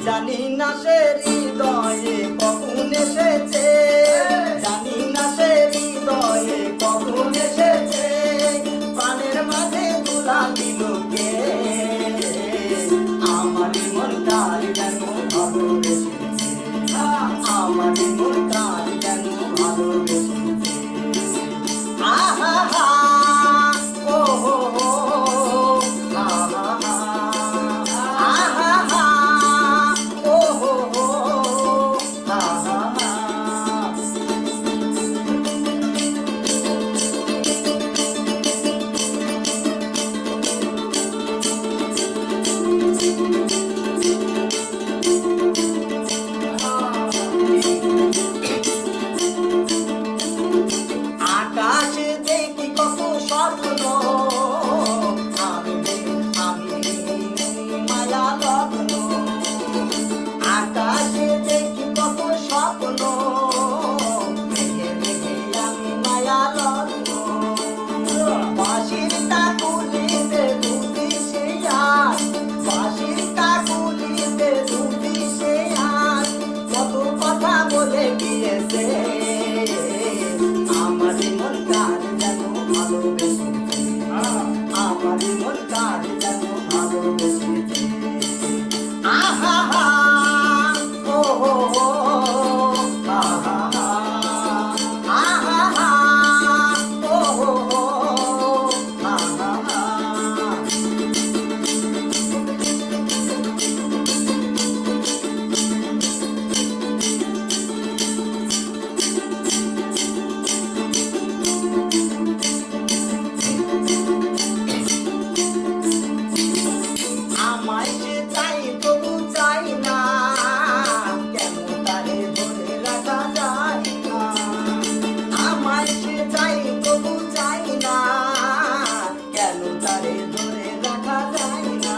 জানি না সে হৃদয়ে কখন এসেছে, জানি না সে হৃদয়ে কখন এসেছে, প্রাণের মাঝে দুলা দিল কে, আমার মন তার যেন ভালোবেসেছে, আমার মন তার যেন ভালোবেসেছে। আহা হা ও হো হো, আহা হা আহা হা ও হো হো, আহা হা। আকাশে দেখি কত স্বপ্ন, আমি মায়া লগ্ন, আকাশে দেখি কত স্বপ্ন, মেঘে মেঘে আমি মায়া লগ্ন, বাঁশির কাকুলিতে দুটি সে আজ, বাঁশির কাকুলিতে দুটি সে আজ, কত কথা বলে গিয়েছে, আমার মন কার যেন ভালোবেসেছে, আমার মন কার যেন ভালোবেসেছে। আহা হা ও হো হো, আহা হা আহা হা ও হো হো, আহা হা। আমায় সে চাই তবু চাই না, কেন তারে ধরে রাখা যায় না, আমায় সে চাই তবু চাই না, কেন তারে ধরে রাখা যায় না,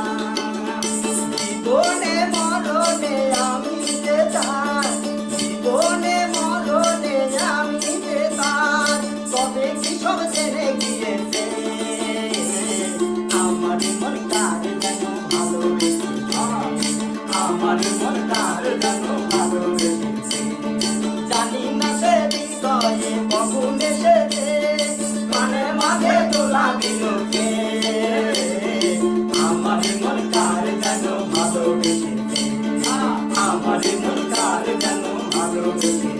জীবনে মরণে আমি যে তার, জীবনে মরণে আমি যে তার, তবে কি সব জেনে গিয়েছে, আমার মন কার যেন ভালোবেসেছে, আমার মন কার যেন ভালোবেসেছে, জানি না সে হৃদয়ে কখন এসেছে, প্রাণের মাঝে দোলা দিল কে, আমার মন কার যেন ভালোবেসেছে, আমার মন কার যেন ভালোবেসেছে।